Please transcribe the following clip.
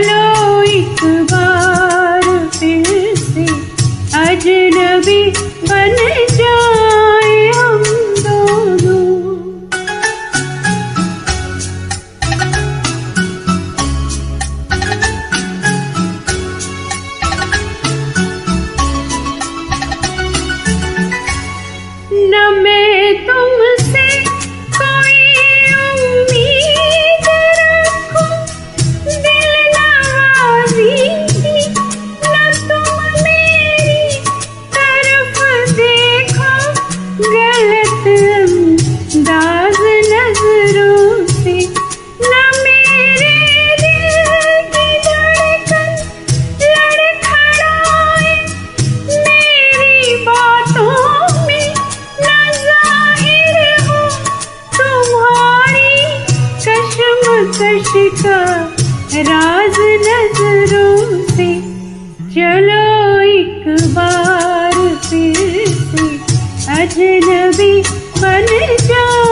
चलो एक बार फिर से अजनबी बन जाए हम दोनों। न मैं तुमसे कोई उम्मीद रखूं, दिल नवाज़ी की, न तुम मेरी तरफ देखो गलत अंदाज़ नज़रों से। न मेरे दिल की धड़कन लड़खड़ाए मेरी बातों में, न ज़ाहिर हो तुम्हारी कश्मकश का राज नजरों से। चलो एक बार फिर से अजनबी बन जाओ।